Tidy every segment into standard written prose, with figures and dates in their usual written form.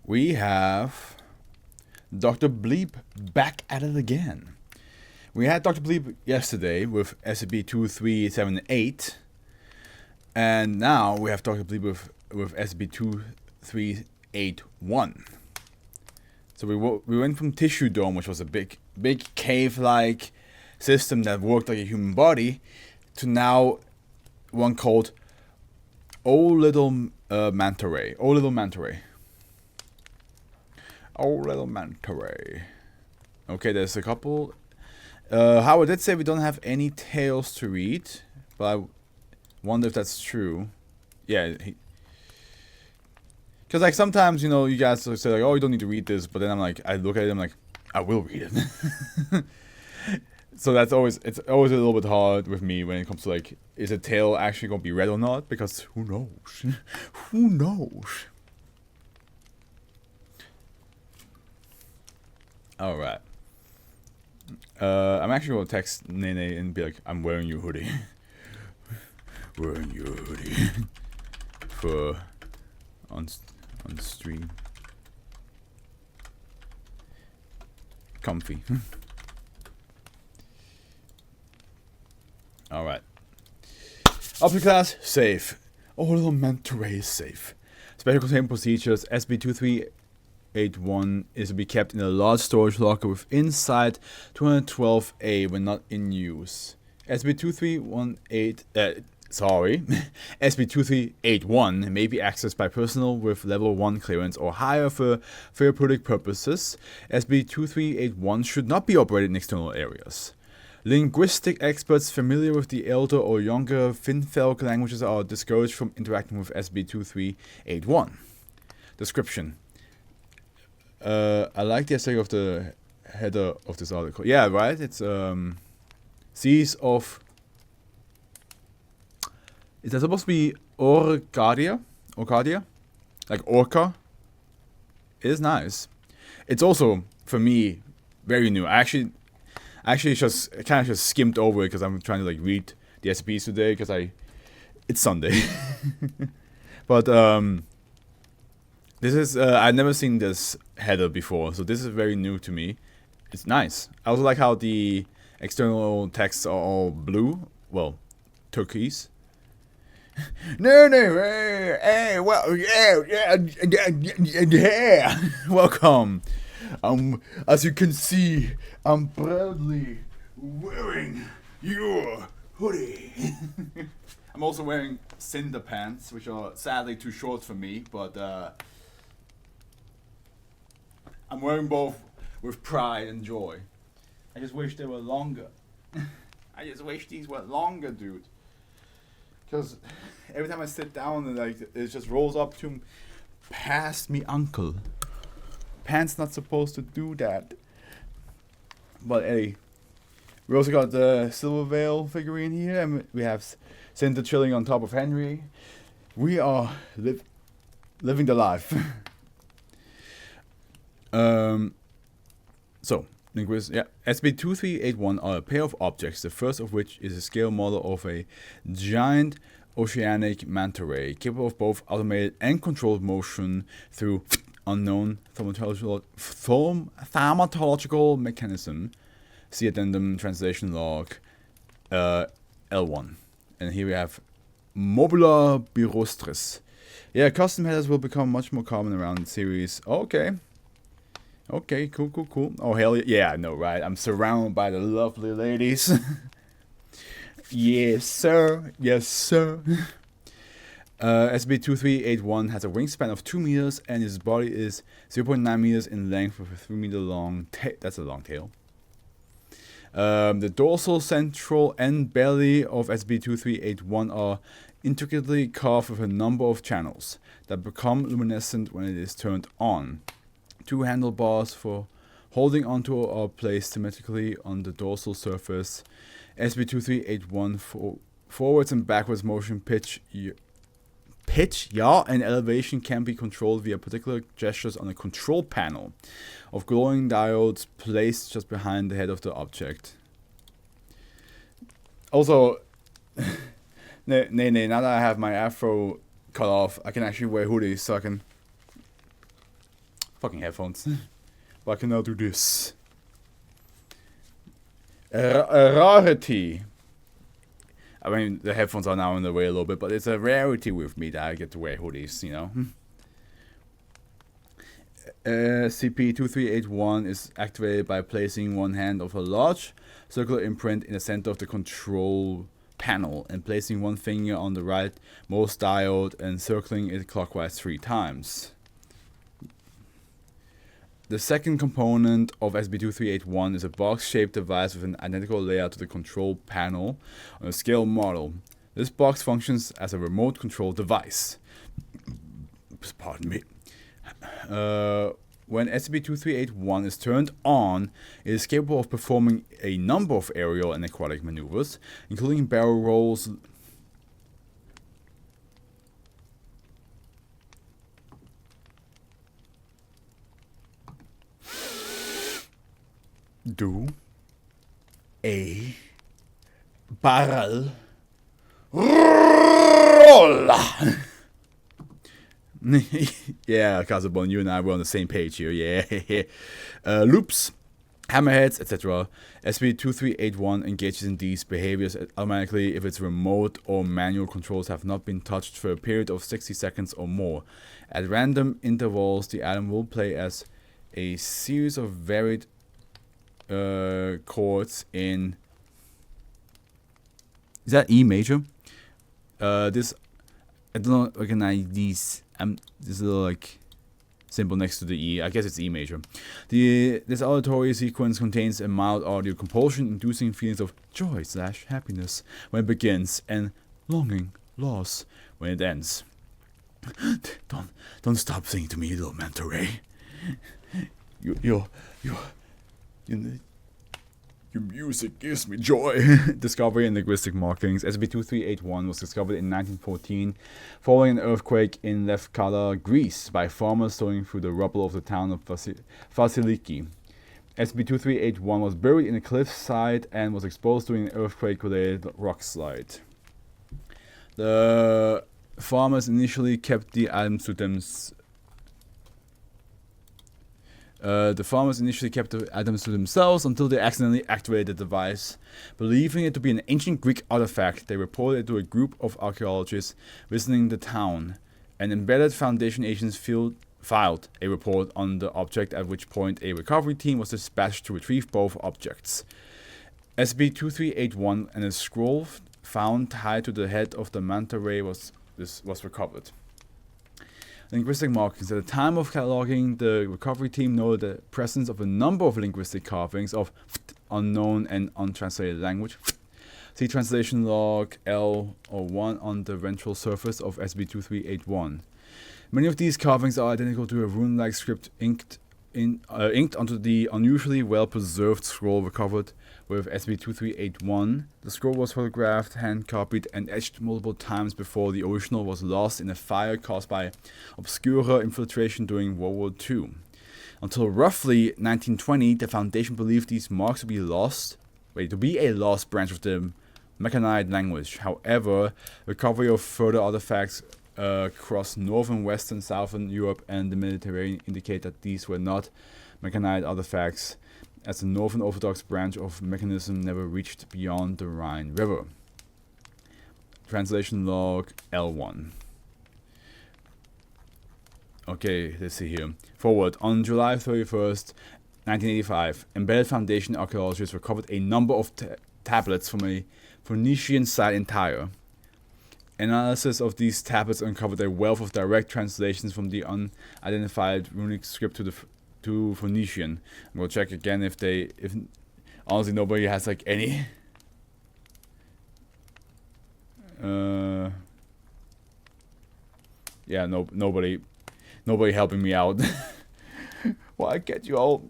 we have Dr. Bleep back at it again. We had Dr. Bleep yesterday with SCP-2378, and now we have Dr. Bleep with SCP-2381. So we went from Tissue Dome, which was a big cave-like system that worked like a human body, to now one called O Little Manta Ray. O Little Manta Ray. Oh, little manta ray. Okay, there's a couple. Howard did say we don't have any tales to read, but I wonder if that's true. Yeah, because like sometimes, you know, you guys say like, oh, you don't need to read this, but then I'm like, I look at it, I'm like, I will read it. So it's always a little bit hard with me when it comes to like, is a tale actually gonna be read or not? Because who knows? Who knows? Alright. I'm actually gonna text Nene and be like, I'm wearing your hoodie. Wearing your hoodie. For on stream. Comfy. Alright. Upper class, safe. Oh, little manta ray is safe. Special containment procedures, SB2381 is to be kept in a large storage locker with inside 212A when not in use. SB2381 may be accessed by personnel with level 1 clearance or higher for therapeutic purposes. SB2381 should not be operated in external areas. Linguistic experts familiar with the elder or younger Finfelk languages are discouraged from interacting with SB2381. Description. I like the aesthetic of the header of this article. Yeah, right? It's seas of... Is that supposed to be Orcadia? Orcadia? Like Orca? It is nice. It's also, for me, very new. I actually just kind of just skimmed over it because I'm trying to like read the SCPs today because it's Sunday. But this is I've never seen this header before, so this is very new to me. It's nice. I also like how the external texts are all blue, well, turquoise. No, hey, well, yeah. Welcome. As you can see, I'm proudly wearing your hoodie. I'm also wearing cinder pants, which are sadly too short for me, but I'm wearing both with pride and joy. I just wish they were longer. I just wish these were longer, dude. Because every time I sit down, and like it just rolls up to past me, uncle. Pants not supposed to do that. But hey, we also got the Silver Veil figurine here, and we have Cinder chilling on top of Henry. We are living the life. So, linguist, yeah. SB2381 are a pair of objects, the first of which is a scale model of a giant oceanic manta ray, capable of both automated and controlled motion through unknown thaumatological mechanism. See addendum translation log L1. And here we have Mobula birostris. Yeah, custom headers will become much more common around the series. Okay. Okay, cool. Oh, hell yeah, I know, right? I'm surrounded by the lovely ladies. Yes, sir. SB2381 has a wingspan of 2 meters, and its body is 0.9 meters in length with a 3 meter long tail. That's a long tail. The dorsal, central, and belly of SB2381 are intricately carved with a number of channels that become luminescent when it is turned on. 2 handlebars for holding onto are placed symmetrically on the dorsal surface. SB2381 forwards and backwards motion pitch, yaw, and elevation can be controlled via particular gestures on a control panel of glowing diodes placed just behind the head of the object. Also, now that I have my afro cut off, I can actually wear hoodies, so I can Fucking headphones. But I can now do this. A rarity. I mean, the headphones are now in the way a little bit, but it's a rarity with me that I get to wear hoodies, you know. SCP-2381 is activated by placing one hand of a large circular imprint in the center of the control panel and placing one finger on the right most diode and circling it clockwise 3 times. The second component of SCP-2381 is a box-shaped device with an identical layout to the control panel on a scale model. This box functions as a remote control device. Pardon me. When SCP-2381 is turned on, it is capable of performing a number of aerial and aquatic maneuvers, including barrel rolls, do a barrel roll. Yeah, Casabon, you and I were on the same page here. Yeah. Loops, hammerheads, etc. SCP-2381 engages in these behaviors automatically if its remote or manual controls have not been touched for a period of 60 seconds or more. At random intervals, the item will play as a series of varied chords in... Is that E major? This... I don't recognize these. This little like symbol next to the E. I guess it's E major. This auditory sequence contains a mild audio compulsion, inducing feelings of joy/happiness when it begins and longing, loss when it ends. Don't stop singing to me, little Manta Ray. Your music gives me joy. Discovery and linguistic markings. SCP-2381 was discovered in 1914 following an earthquake in Lefkada, Greece, by farmers sowing through the rubble of the town of Vasiliki. SCP-2381 was buried in a cliffside and was exposed during an earthquake-related rock slide. The farmers initially kept the items to themselves. Until they accidentally activated the device. Believing it to be an ancient Greek artifact, they reported it to a group of archaeologists visiting the town. An embedded Foundation agent filed a report on the object, at which point a recovery team was dispatched to retrieve both objects. SCP-2381 and a scroll found tied to the head of the Manta Ray was recovered. Linguistic markings. At the time of cataloging, the recovery team noted the presence of a number of linguistic carvings of unknown and untranslated language. See translation log L01 on the ventral surface of SCP-2381. Many of these carvings are identical to a rune-like script inked onto the unusually well-preserved scroll recovered with SCP-2381. The scroll was photographed, hand-copied, and etched multiple times before the original was lost in a fire caused by obscure infiltration during World War II. Until roughly 1920, the Foundation believed these marks to be a lost branch of the Mechanized language. However, recovery of further artifacts across northern, western, southern Europe and the Mediterranean indicate that these were not mechanized artifacts, as the Northern Orthodox branch of mechanism never reached beyond the Rhine River. Translation log L1. Okay, let's see here. Forward. On July 31st, 1985, Embedded Foundation archaeologists recovered a number of tablets from a Phoenician site in Tyre. Analysis of these tablets uncovered a wealth of direct translations from the unidentified runic script to Phoenician. I'm gonna check again if honestly nobody has like any. Yeah, nobody helping me out. Well, I get you all.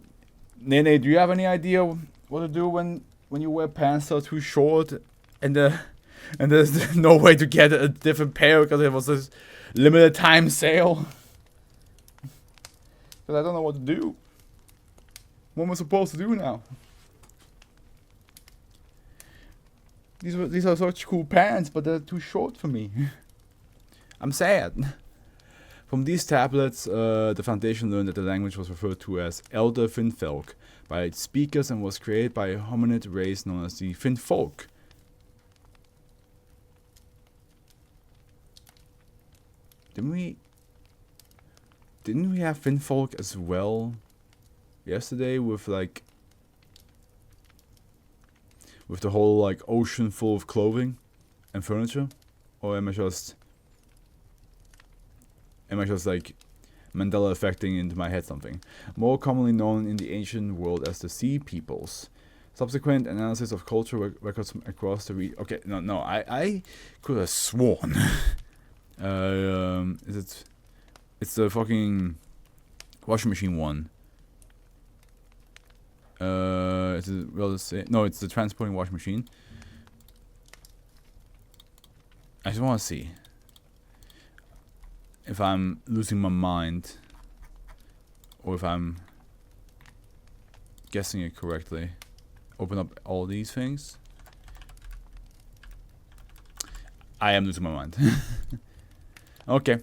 Nene, do you have any idea what to do when you wear pants that are too short and there's no way to get a different pair because it was this limited time sale? Because I don't know what to do. What am I supposed to do now? These are such cool pants, but they're too short for me. I'm sad. From these tablets, the Foundation learned that the language was referred to as Elder Finfolk by its speakers and was created by a hominid race known as the Finfolk. Didn't we have Finfolk as well yesterday with like with the whole like ocean full of clothing and furniture? Or am I just like Mandela affecting into my head something? More commonly known in the ancient world as the Sea Peoples. Subsequent analysis of cultural records from across the region. Okay, no, I could have sworn. It's the fucking washing machine one. It's the transporting washing machine. I just want to see if I'm losing my mind or if I'm guessing it correctly. Open up all these things. I am losing my mind. Okay.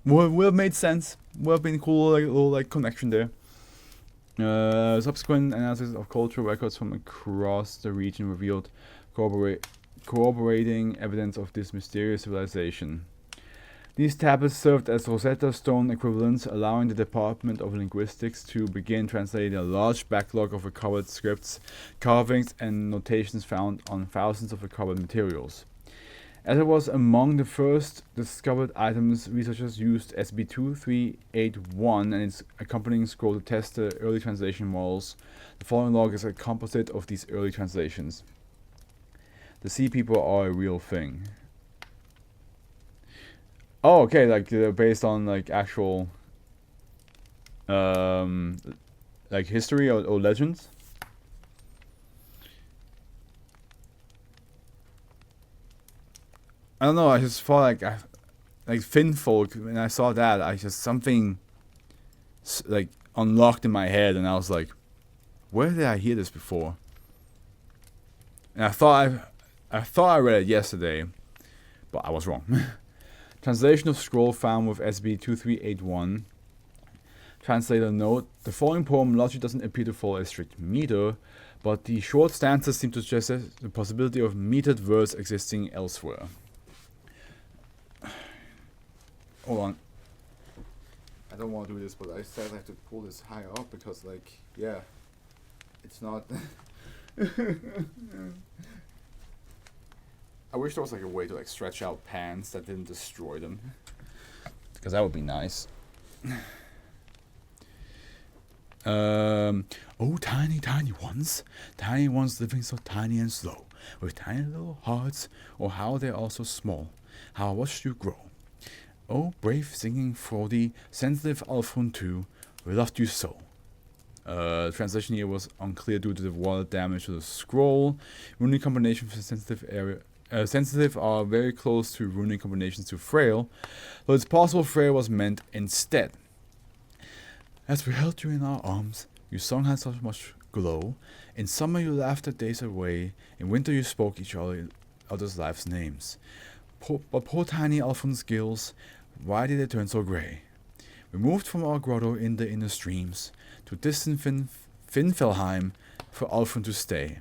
Would have made sense. Would have been cool, like a little like connection there. Subsequent analysis of cultural records from across the region revealed corroborating evidence of this mysterious civilization. These tablets served as Rosetta Stone equivalents, allowing the Department of Linguistics to begin translating a large backlog of recovered scripts, carvings, and notations found on thousands of recovered materials. As it was among the first discovered items, researchers used SCP-2381 and its accompanying scroll to test the early translation models. The following log is a composite of these early translations. The Sea People are a real thing. Oh, okay, like they're based on like actual like history or legends. I don't know, I just thought like Finfolk, when I saw that, I just something like unlocked in my head and I was like, where did I hear this before? And I thought I read it yesterday, but I was wrong. Translation of scroll found with SB2381. Translator note: the following poem logic doesn't appear to follow a strict meter, but the short stanzas seem to suggest the possibility of metered verse existing elsewhere. Hold on. I don't want to do this, but I said I have to pull this higher up because, like, yeah, it's not. I wish there was like a way to like stretch out pans that didn't destroy them, because that would be nice. Oh, tiny ones living so tiny and slow, with tiny little hearts. Oh, how they are so small. How I watched you grow. Oh, brave, singing, frothy, sensitive Altrun too. We loved you so. Translation here was unclear due to the water damage to the scroll. Runic combination for sensitive area. Sensitive are very close to runic combinations to frail, but it's possible frail was meant instead. As we held you in our arms, your song had so much glow. In summer you laughed the days away. In winter you spoke each other's lives' names. But poor tiny Altrun's gills, why did they turn so grey? We moved from our grotto in the inner streams to distant Finfelheim for Altrun to stay.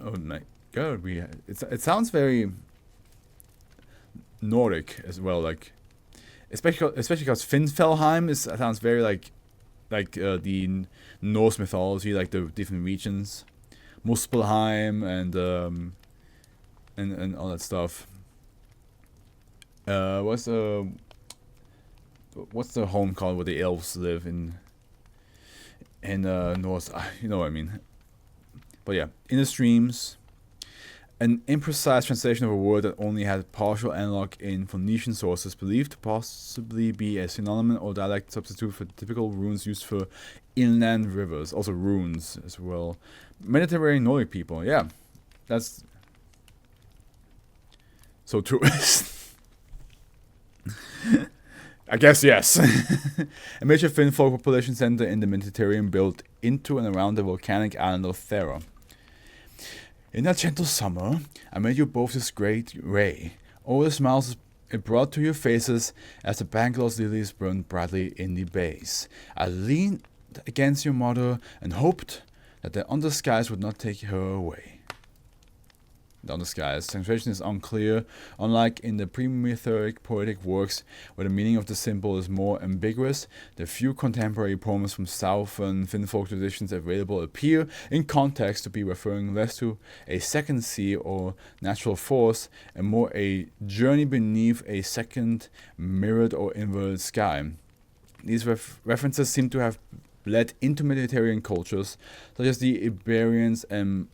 Oh my god, it sounds very Nordic as well, like especially because Finfelheim sounds very like the Norse mythology, like the different regions, Muspelheim and all that stuff. What's the home called where the elves live in Norse? You know what I mean. But yeah, in the streams, an imprecise translation of a word that only had partial analog in Phoenician sources, believed to possibly be a synonym or dialect substitute for typical runes used for inland rivers. Also runes as well. Mediterranean Nordic people, yeah, that's so true. I guess yes. A major Finfolk population center in the Mediterranean built into and around the volcanic island of Thera. In that gentle summer, I made you both this great ray. All the smiles it brought to your faces as the Bangalore's lilies burned brightly in the bays. I leaned against your mother and hoped that the underskies would not take her away. The underskies. Translation is unclear, unlike in the pre-mythic poetic works where the meaning of the symbol is more ambiguous. The few contemporary poems from southern Finfolk traditions available appear in context to be referring less to a second sea or natural force and more a journey beneath a second mirrored or inverted sky. These references seem to have bled into Mediterranean cultures, such as the Iberians and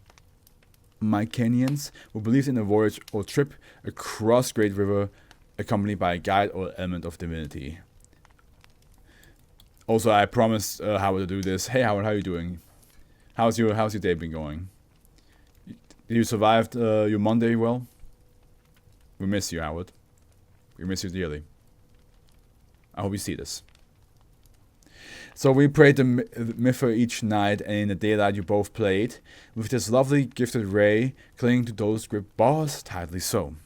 Mycenaeans, who believed in a voyage or trip across Great River accompanied by a guide or element of divinity. Also, I promised Howard to do this. Hey Howard, how are you doing? How's your day been going? Did you survive your Monday well? We miss you, Howard. We miss you dearly. I hope you see this. So we prayed the Mither each night, and in the daylight you both played, with this lovely gifted ray clinging to those grip bars tightly so.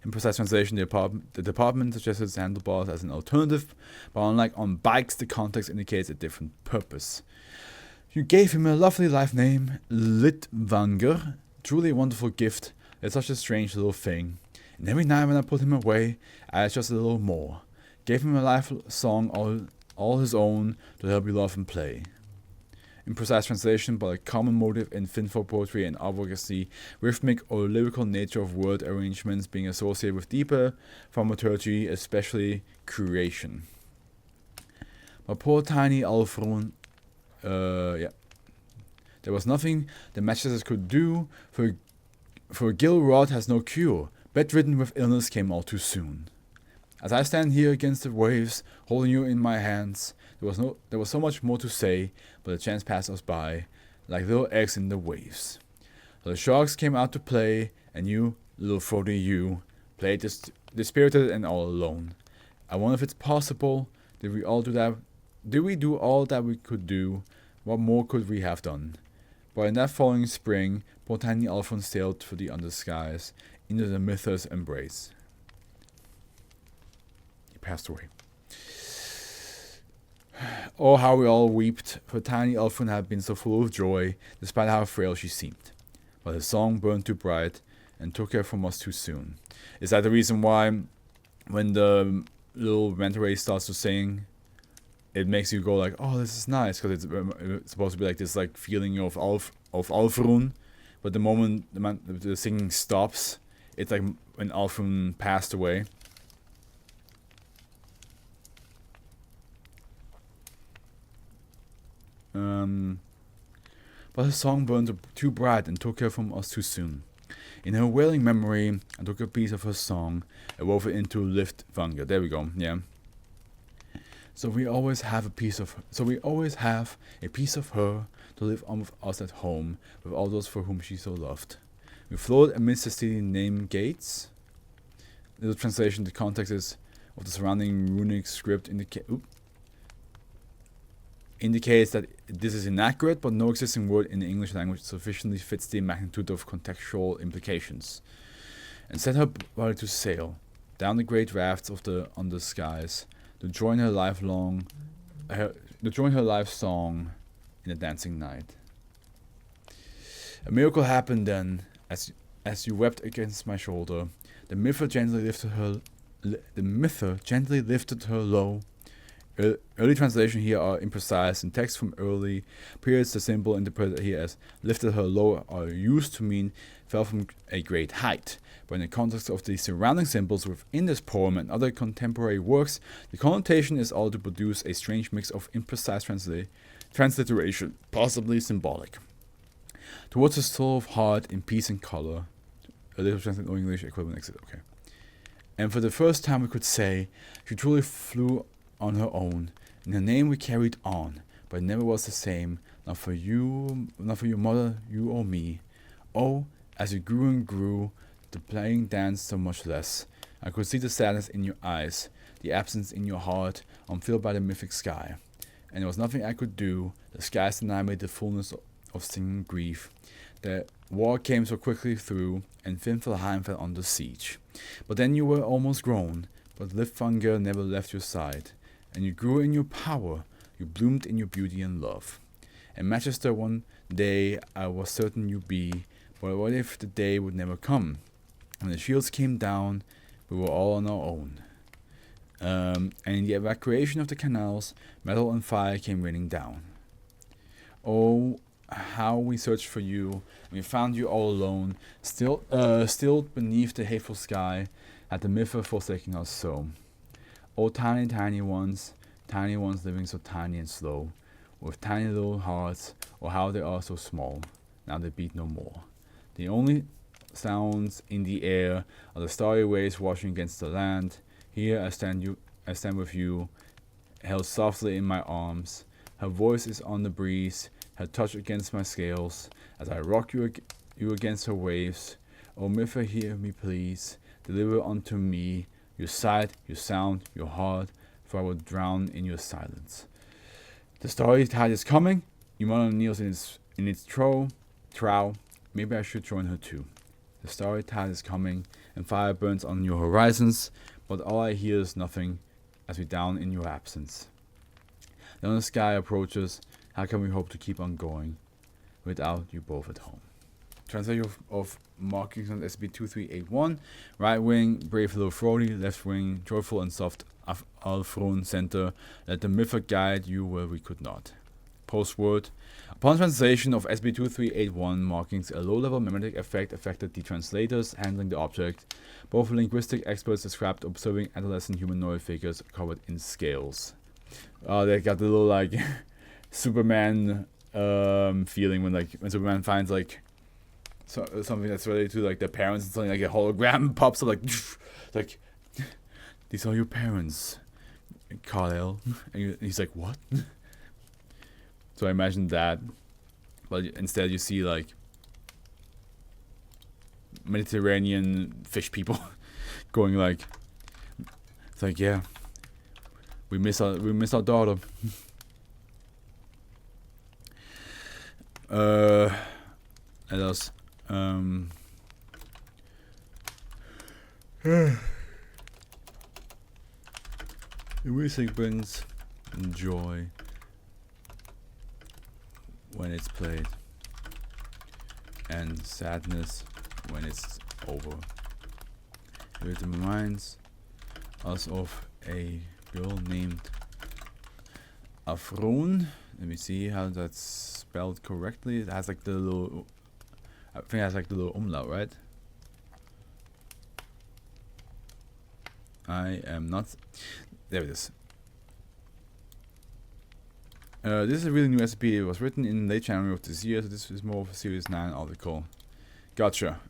In precise translation, the department suggested handlebars as an alternative, but unlike on bikes, the context indicates a different purpose. You gave him a lovely life name, Litvanger, truly a wonderful gift. It's such a strange little thing. And every night when I put him away, I added just a little more. Gave him a life song all his own to help you love and play. In precise translation, but a common motive in Finfolk poetry and advocacy, rhythmic or lyrical nature of word arrangements being associated with deeper thaumaturgy, especially creation. But poor tiny Altrun, there was nothing the mattresses could do, for Gil Rod has no cure. Bedridden with illness came all too soon. As I stand here against the waves, holding you in my hands, there was so much more to say, but the chance passed us by, like little eggs in the waves. So the sharks came out to play, and you, little throaty you, played dispirited and all alone. I wonder if it's possible. Did we do all that we could do? What more could we have done? But in that following spring, poor tiny Altrun sailed through the underskies, into the Mither's embrace. Passed away. Oh, how we all wept, for tiny Altrun had been so full of joy, despite how frail she seemed. But his song burned too bright, and took her from us too soon. Is that the reason why, when the little manta ray starts to sing, it makes you go like, oh, this is nice, because it's supposed to be like this like feeling of Altrun, but the moment the singing stops, it's like when Altrun passed away. But her song burned too bright and took her from us too soon. In her wailing memory, I took a piece of her song and wove it into Litvanger. There we go. Yeah. So we always have a piece of her to live on with us at home, with all those for whom she so loved. We floated amidst the city named gates. Little translation: the context is of the surrounding runic script indicates that this is inaccurate, but no existing word in the English language sufficiently fits the magnitude of contextual implications. And set her body to sail down the great rafts of the underskies to join her life song in the dancing night. A miracle happened then, as you wept against my shoulder. The Mither gently lifted her low. Early translation here are imprecise. In text from early periods, the symbol interpreted here as lifted her low are used to mean fell from a great height. But in the context of the surrounding symbols within this poem and other contemporary works, the connotation is all to produce a strange mix of imprecise transliteration, possibly symbolic. Towards a soul of heart in peace and color. A little translated English equivalent exit, okay. And for the first time we could say, she truly flew on her own. In her name we carried on, but it never was the same, not for you, not for your mother, you or me. Oh, as you grew and grew, the playing danced so much less. I could see the sadness in your eyes, the absence in your heart, unfilled by the mythic sky. And there was nothing I could do, the skies denied me the fullness of singing grief. The war came so quickly through, and Finfelheim fell under siege. But then you were almost grown, but Liftvanger never left your side, and you grew in your power, you bloomed in your beauty and love. And Manchester, one day I was certain you'd be, but what if the day would never come? When the shields came down, we were all on our own. And in the evacuation of the canals, metal and fire came raining down. Oh, how we searched for you, and we found you all alone, still beneath the hateful sky, at the Mytha forsaking us so. Oh, tiny ones living so tiny and slow, with tiny little hearts, oh how they are so small, now they beat no more. The only sounds in the air are the starry waves washing against the land. Here I stand with you, held softly in my arms. Her voice is on the breeze, her touch against my scales, as I rock you against her waves. O Mytha, hear me please, deliver unto me your sight, your sound, your heart, for I will drown in your silence. The starry tide is coming, your mother kneels in its trough. Maybe I should join her too. The starry tide is coming, and fire burns on your horizons, but all I hear is nothing, as we down in your absence. Then the sky approaches, how can we hope to keep on going, without you both at home? Translation of markings on SCP-2381, right wing, brave little Frody, left wing, joyful and soft Altrun center, let the Mytha guide you where we could not. Postword. Upon translation of SCP-2381 markings, a low-level mimetic effect affected the translators handling the object. Both linguistic experts described observing adolescent humanoid figures covered in scales. They got the little like Superman feeling when Superman finds like something that's related to like their parents and something like a hologram pops up like these are your parents, Kal-El, and he's like, what? So I imagine that, but instead you see like Mediterranean fish people going like, it's like, yeah, we miss our daughter. Let us the music brings joy when it's played, and sadness when it's over. It reminds us of a girl named Altrun. Let me see how that's spelled correctly. It has like the little, I think it has like the little umlaut, right? I am not. There it is. This is a really new SCP. It was written in late January of this year, so this is more of a Series 9 article. Gotcha.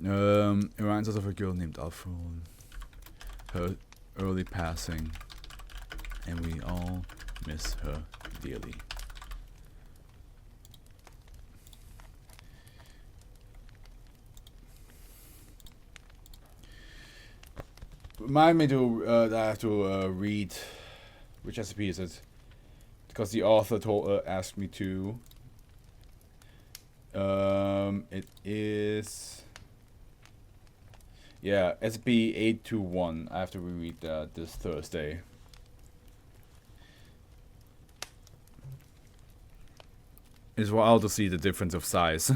It reminds us of a girl named Altrun. Her early passing, and we all miss her dearly. Remind me to that I have to read which SCP is it, because the author asked me to. It is, yeah, SCP-821. I have to reread that this Thursday. It's wild to see the difference of size.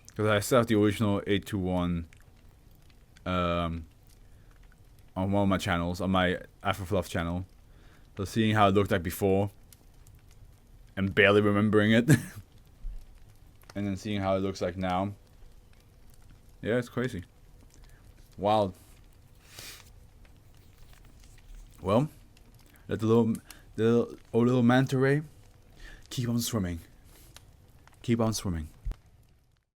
Because I still have the original 821 on one of my channels, on my AfroFluff channel. So seeing how it looked like before and barely remembering it. And then seeing how it looks like now. Yeah, it's crazy. Wild. Well, let the little manta ray keep on swimming. Keep on swimming.